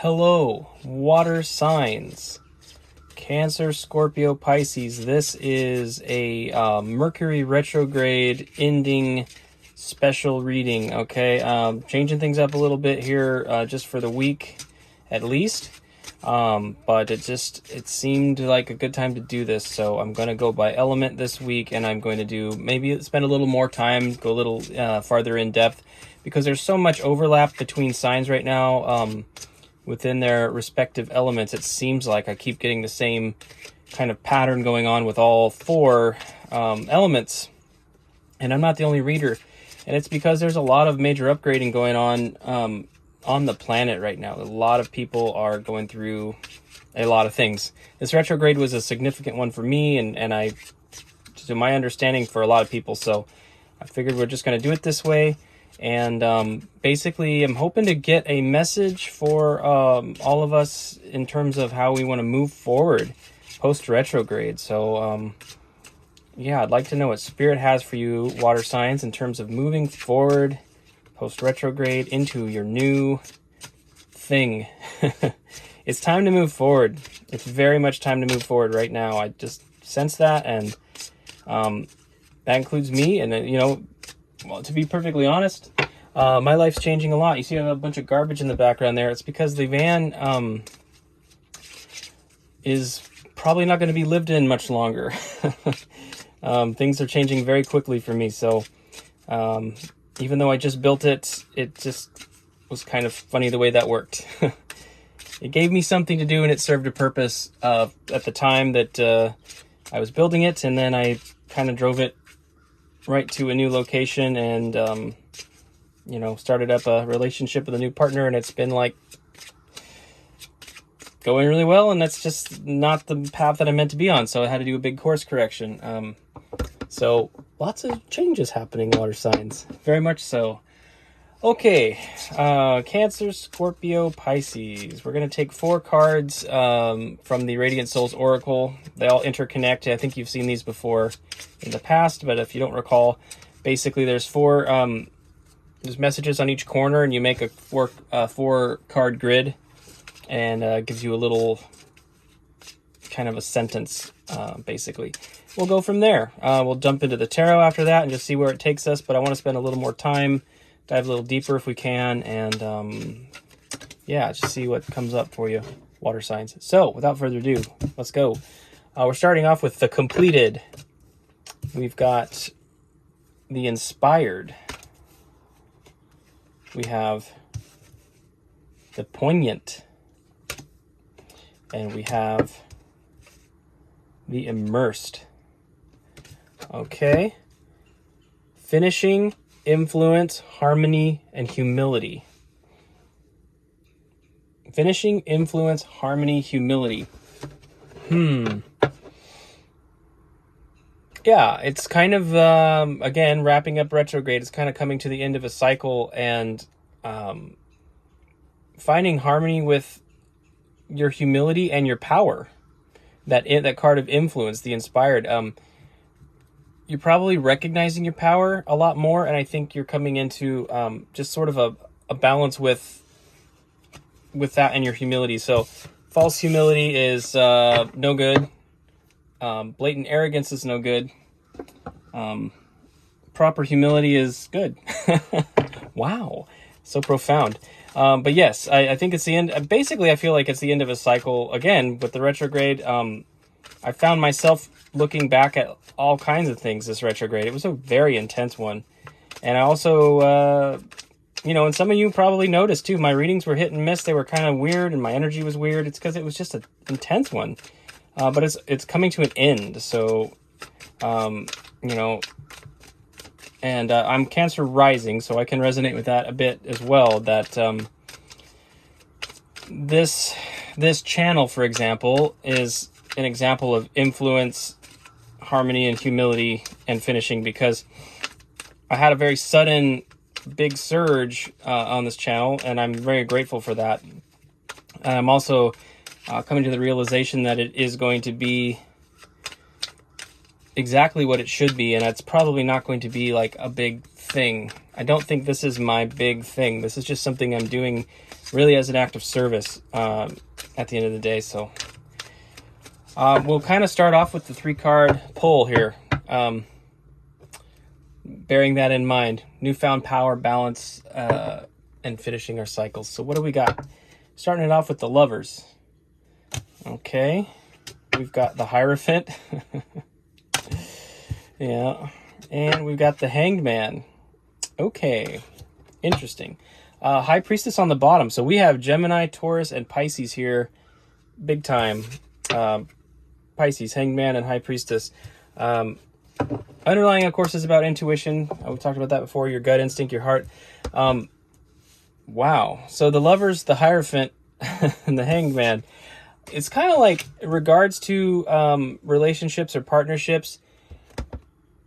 Hello, water signs. Cancer, Scorpio, Pisces. This is a Mercury retrograde ending special reading, okay? Changing things up a little bit here just for the week at least. But it seemed like a good time to do this, so I'm going to go by element this week, and I'm going to maybe spend a little more time, go a little farther in depth, because there's so much overlap between signs right now. Within their respective elements, it seems like I keep getting the same kind of pattern going on with all four elements, and I'm not the only reader, and it's because there's a lot of major upgrading going on the planet right now. A lot of people are going through a lot of things. This retrograde was a significant one for me, and I, to my understanding, for a lot of people, so I figured we're just going to do it this way. And basically, I'm hoping to get a message for all of us in terms of how we want to move forward post-retrograde. So, yeah, I'd like to know what Spirit has for you, water signs, in terms of moving forward post-retrograde into your new thing. It's time to move forward. It's very much time to move forward right now. I just sense that, and that includes me. And, well, to be perfectly honest, my life's changing a lot. You see I have a bunch of garbage in the background there. It's because the van is probably not going to be lived in much longer. Things are changing very quickly for me. So even though I just built it, it just was kind of funny the way that worked. It gave me something to do, and it served a purpose at the time that I was building it, and then I kind of drove it right to a new location, and started up a relationship with a new partner, and it's been like going really well, and that's just not the path that I meant to be on, so I had to do a big course correction. So lots of changes happening, water signs, very much so. Okay, Cancer, Scorpio, Pisces. We're going to take 4 cards from the Radiant Souls Oracle. They all interconnect. I think you've seen these before in the past, but if you don't recall, basically there's 4 there's messages on each corner, and you make a 4 card grid, and gives you a little kind of a sentence, basically. We'll go from there. We'll jump into the tarot after that and just see where it takes us, but I want to spend a little more time, dive a little deeper if we can, and yeah, just see what comes up for you, water signs. So without further ado, let's go. We're starting off with the completed. We've got the inspired. We have the poignant. And we have the immersed. Okay. Finishing, influence, harmony, and humility. Finishing, influence, harmony, humility. Yeah, it's kind of, again, wrapping up retrograde. It's kind of coming to the end of a cycle, and finding harmony with your humility and your power. That card of influence, the inspired. You're probably recognizing your power a lot more, and I think you're coming into just sort of a balance with that and your humility. So false humility is no good. Blatant arrogance is no good. Proper humility is good. Wow, so profound. But yes, I think it's the end. Basically, I feel like it's the end of a cycle. Again, with the retrograde, I found myself looking back at all kinds of things this retrograde. It was a very intense one. And I also, and some of you probably noticed too, my readings were hit and miss. They were kind of weird, and my energy was weird. It's because it was just an intense one. But it's coming to an end. So, and I'm Cancer rising, so I can resonate with that a bit as well. That this channel, for example, is an example of influence, harmony, and humility, and finishing, because I had a very sudden big surge on this channel, and I'm very grateful for that. And I'm also coming to the realization that it is going to be exactly what it should be, and it's probably not going to be like a big thing. I don't think this is my big thing. This is just something I'm doing really as an act of service at the end of the day. So we'll kind of start off with the 3-card pull here, bearing that in mind. Newfound power, balance, and finishing our cycles. So what do we got? Starting it off with the Lovers. Okay, we've got the Hierophant. Yeah, and we've got the Hanged Man. Okay, interesting. High Priestess on the bottom. So we have Gemini, Taurus, and Pisces here. Big time. Pisces, Hanged Man, and High Priestess. Underlying, of course, is about intuition. We talked about that before. Your gut instinct, your heart. Wow. So the Lovers, the Hierophant, and the Hanged Man. It's kind of like in regards to relationships or partnerships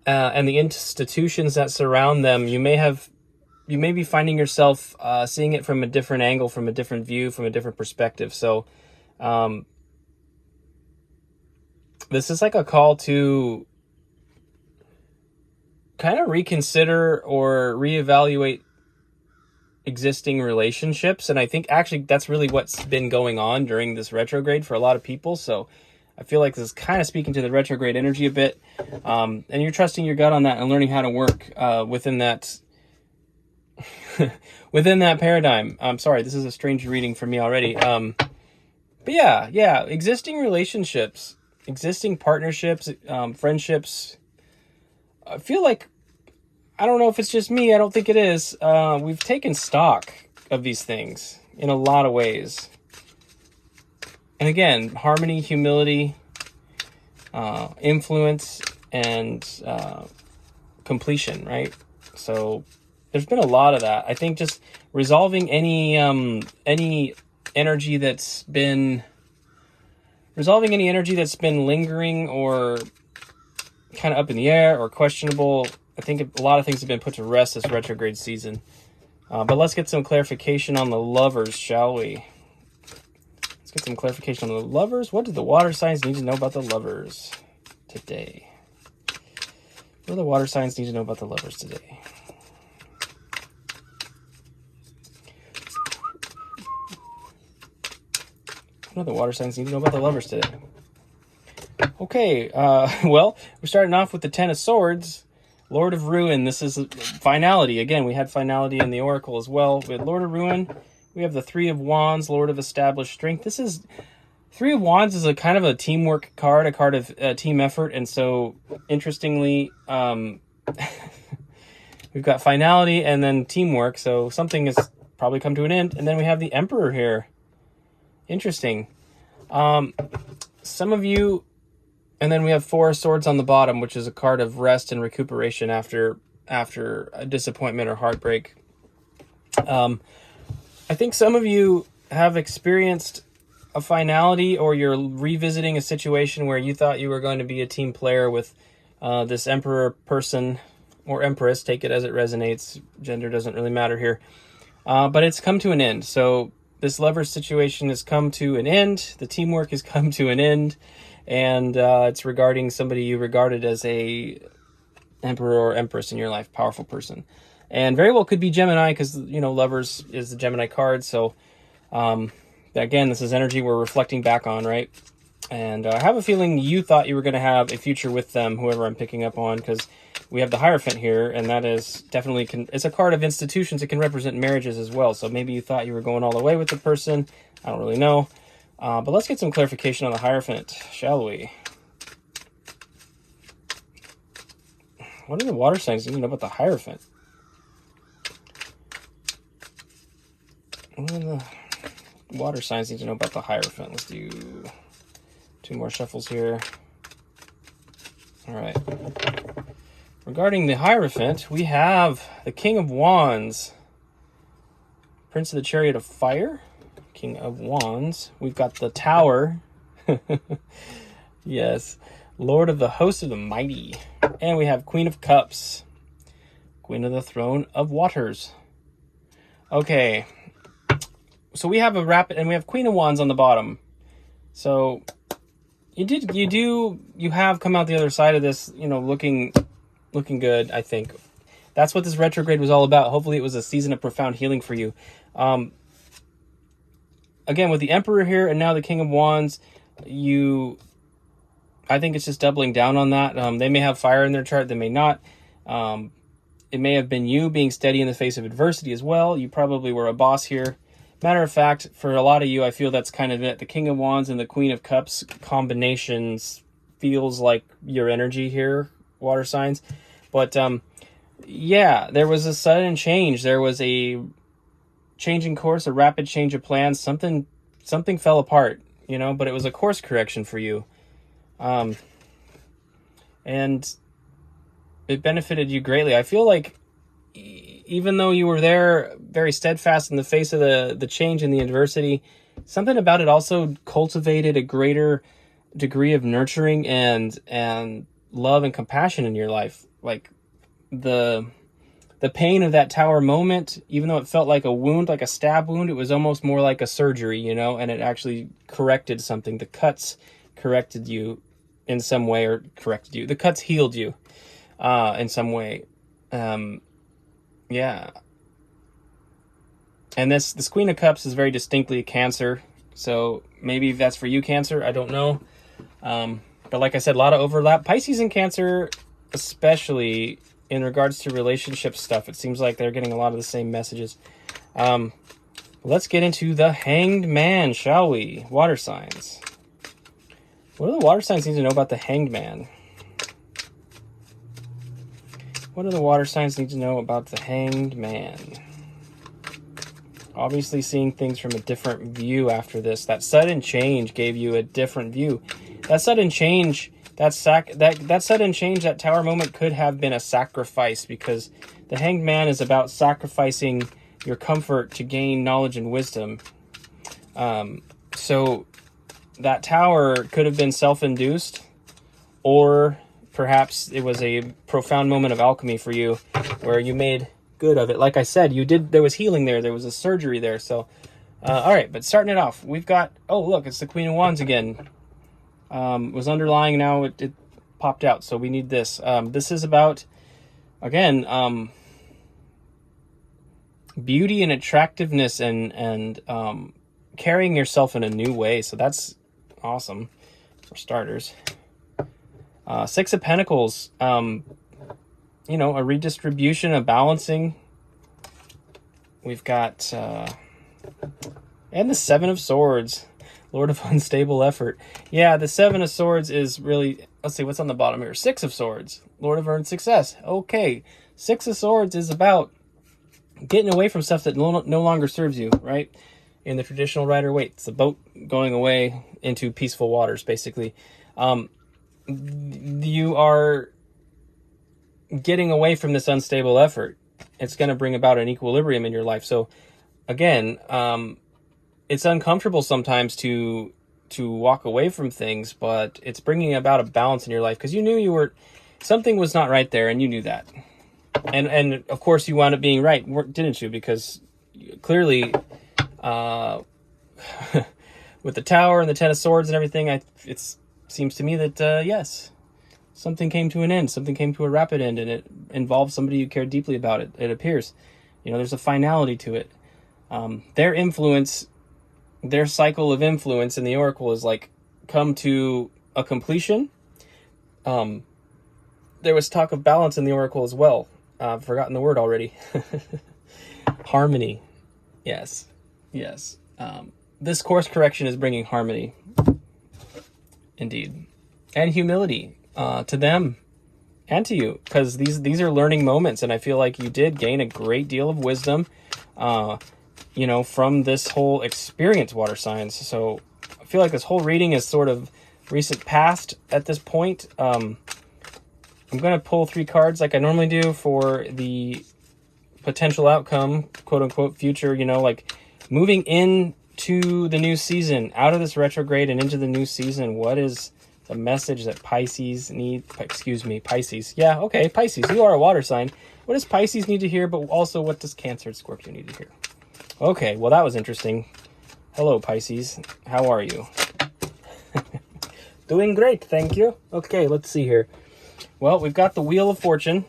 and the institutions that surround them. You may be finding yourself seeing it from a different angle, from a different view, from a different perspective. So this is like a call to kind of reconsider or reevaluate existing relationships. And I think actually that's really what's been going on during this retrograde for a lot of people. So I feel like this is kind of speaking to the retrograde energy a bit. And you're trusting your gut on that and learning how to work within that within that paradigm. I'm sorry, this is a strange reading for me already. But yeah, existing relationships, existing partnerships, friendships. I feel like, I don't know if it's just me, I don't think it is. We've taken stock of these things in a lot of ways. And again, harmony, humility, influence, and completion, right? So there's been a lot of that. I think just resolving any energy that's been lingering or kind of up in the air or questionable. I think a lot of things have been put to rest this retrograde season. But let's get some clarification on the Lovers, shall we? Let's get some clarification on the Lovers. What do the water signs need to know about the Lovers today? What do the water signs need to know about the Lovers today? What do the water signs need to know about the Lovers today? Okay, well, we're starting off with the Ten of Swords. Lord of Ruin. This is finality. Again, we had finality in the Oracle as well. We had Lord of Ruin. We have the Three of Wands, Lord of Established Strength. This is, Three of Wands is a kind of a teamwork card, a card of team effort. And so, interestingly, we've got finality and then teamwork. So something has probably come to an end. And then we have the Emperor here. Interesting. Some of you... And then we have Four of Swords on the bottom, which is a card of rest and recuperation after a disappointment or heartbreak. I think some of you have experienced a finality, or you're revisiting a situation where you thought you were going to be a team player with this Emperor person or Empress. Take it as it resonates. Gender doesn't really matter here. But it's come to an end. So this Lovers situation has come to an end. The teamwork has come to an end. And it's regarding somebody you regarded as a Emperor or Empress in your life, powerful person. And very well could be Gemini, because, you know, Lovers is the Gemini card. So, again, this is energy we're reflecting back on, right? And I have a feeling you thought you were going to have a future with them, whoever I'm picking up on, because we have the Hierophant here, and that is definitely, it's a card of institutions. It can represent marriages as well. So maybe you thought you were going all the way with the person. I don't really know. But let's get some clarification on the Hierophant, shall we? What do the water signs need to know about the Hierophant? What do the water signs need to know about the Hierophant? Let's do 2 more shuffles here. All right. Regarding the Hierophant, we have the King of Wands, Prince of the Chariot of Fire, King of Wands. We've got the Tower. Yes. Lord of the Host of the Mighty. And we have Queen of Cups. Queen of the Throne of Waters. Okay. So we have a rapid, and we have Queen of Wands on the bottom. So you have come out the other side of this, you know, looking good, I think. That's what this retrograde was all about. Hopefully it was a season of profound healing for you. again, with the Emperor here and now the King of Wands, I think it's just doubling down on that. They may have fire in their chart, they may not. It may have been you being steady in the face of adversity as well. You probably were a boss here. Matter of fact, for a lot of you, I feel that's kind of it. The King of Wands and the Queen of Cups combinations feels like your energy here, water signs. But yeah, there was a sudden change. There was a changing course, a rapid change of plans. Something fell apart, you know, but it was a course correction for you. And it benefited you greatly. I feel like even though you were there very steadfast in the face of the change and the adversity, something about it also cultivated a greater degree of nurturing and love and compassion in your life. Like the pain of that tower moment, even though it felt like a wound, like a stab wound, it was almost more like a surgery, you know, and it actually corrected something. The cuts corrected you in some way, or corrected you. The cuts healed you in some way. Yeah. And this Queen of Cups is very distinctly a Cancer. So maybe that's for you, Cancer. I don't know. But like I said, a lot of overlap. Pisces and Cancer, especially in regards to relationship stuff, it seems like they're getting a lot of the same messages. Let's get into the Hanged Man, shall we? Water signs. What do the water signs need to know about the Hanged Man? What do the water signs need to know about the Hanged Man? Obviously seeing things from a different view after this. That sudden change gave you a different view. That sudden change, that sudden change, that tower moment could have been a sacrifice, because the Hanged Man is about sacrificing your comfort to gain knowledge and wisdom. So that tower could have been self-induced, or perhaps it was a profound moment of alchemy for you where you made good of it. Like I said, there was healing there. There was a surgery there. So, all right, but starting it off, we've got, oh, look, it's the Queen of Wands again. Was underlying, now it popped out. So we need this. This is about, again, beauty and attractiveness and carrying yourself in a new way. So that's awesome for starters. Six of Pentacles, you know, a redistribution, a balancing. We've got, and the Seven of Swords, Lord of Unstable Effort. Yeah, the Seven of Swords is really, let's see, what's on the bottom here? Six of Swords, Lord of Earned Success. Okay, Six of Swords is about getting away from stuff that no longer serves you, right? In the traditional Rider-Waite, it's a boat going away into peaceful waters, basically. You are getting away from this unstable effort. It's going to bring about an equilibrium in your life. So again, it's uncomfortable sometimes to walk away from things, but it's bringing about a balance in your life, because you knew something was not right there, and you knew that. And of course you wound up being right, didn't you? Because clearly, with the Tower and the Ten of Swords and everything, it seems to me that, yes, something came to an end. Something came to a rapid end, and it involved somebody you cared deeply about. It appears. You know, there's a finality to it. Their influence, their cycle of influence in the Oracle is like come to a completion. There was talk of balance in the Oracle as well. I've forgotten the word already. Harmony. Yes. This course correction is bringing harmony. Indeed. And humility to them and to you, because these are learning moments, and I feel like you did gain a great deal of wisdom, you know, from this whole experience, water signs. So I feel like this whole reading is sort of recent past at this point. I'm going to pull 3 cards like I normally do for the potential outcome, quote unquote, future, you know, like moving into the new season, out of this retrograde and into the new season. What is the message that Pisces need? Excuse me, Pisces. Yeah, okay, Pisces. You are a water sign. What does Pisces need to hear, but also what does Cancer and Scorpio need to hear? Okay, well, that was interesting. Hello, Pisces. How are you? Doing great, thank you. Okay, let's see here. Well, we've got the Wheel of Fortune.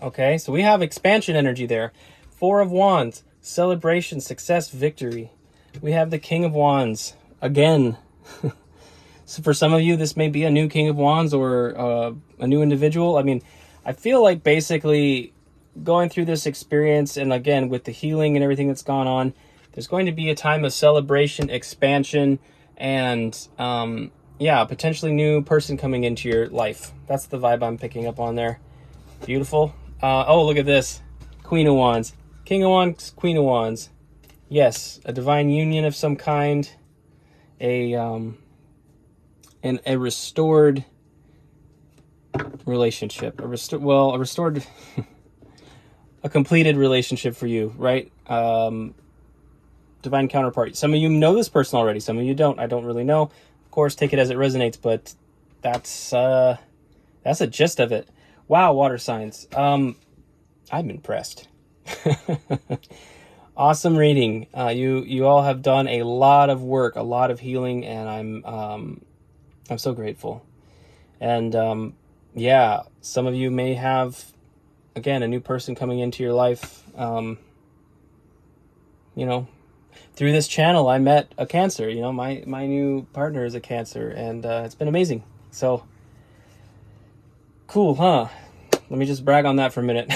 Okay, so we have expansion energy there. 4 of Wands, celebration, success, victory. we have the King of Wands again. So for some of you, this may be a new King of Wands or a new individual. I mean, I feel like basically going through this experience, and again, with the healing and everything that's gone on, there's going to be a time of celebration, expansion, and yeah, potentially new person coming into your life. That's the vibe I'm picking up on there. Beautiful. Oh, look at this. Queen of Wands. King of Wands, Queen of Wands. Yes, a divine union of some kind. A restored relationship. A restored... a completed relationship for you, right? Divine counterpart. Some of you know this person already. Some of you don't. I don't really know. Of course, take it as it resonates, but that's a gist of it. Wow, water signs. I'm impressed. Awesome reading. You all have done a lot of work, a lot of healing, and I'm so grateful. And yeah, some of you may have, again, a new person coming into your life. You know, through this channel, I met a Cancer. You know, my new partner is a Cancer, and it's been amazing. So cool, huh? Let me just brag on that for a minute.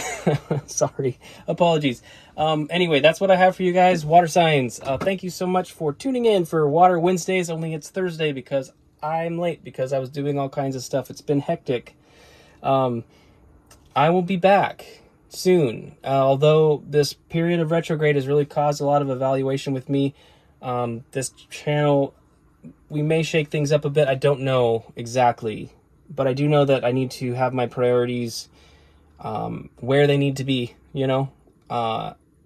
Sorry, apologies. Anyway, that's what I have for you guys. Water signs. Thank you so much for tuning in for Water Wednesdays. Only it's Thursday because I'm late because I was doing all kinds of stuff. It's been hectic. I will be back soon. Although this period of retrograde has really caused a lot of evaluation with me. This channel, we may shake things up a bit. I don't know exactly, but I do know that I need to have my priorities where they need to be, you know,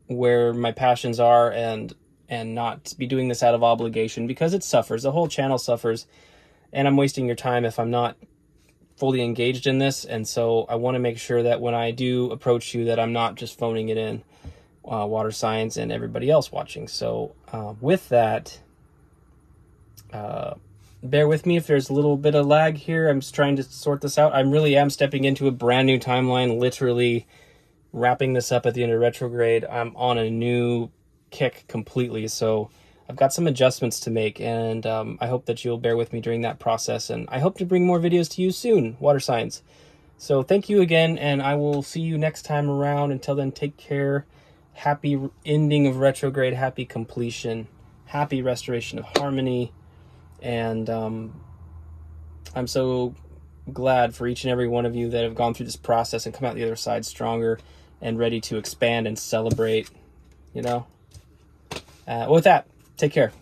where my passions are, and not be doing this out of obligation, because it suffers. The whole channel suffers, and I'm wasting your time if I'm not fully engaged in this. And so I want to make sure that when I do approach you, that I'm not just phoning it in, water signs and everybody else watching. So with that, bear with me if there's a little bit of lag here. I'm just trying to sort this out. I really am stepping into a brand new timeline, literally wrapping this up at the end of retrograde. I'm on a new kick completely. So I've got some adjustments to make, and I hope that you'll bear with me during that process. And I hope to bring more videos to you soon, water signs. So thank you again, and I will see you next time around. Until then, take care. Happy ending of retrograde, happy completion, happy restoration of harmony. And I'm so glad for each and every one of you that have gone through this process and come out the other side stronger and ready to expand and celebrate, you know. With that, take care.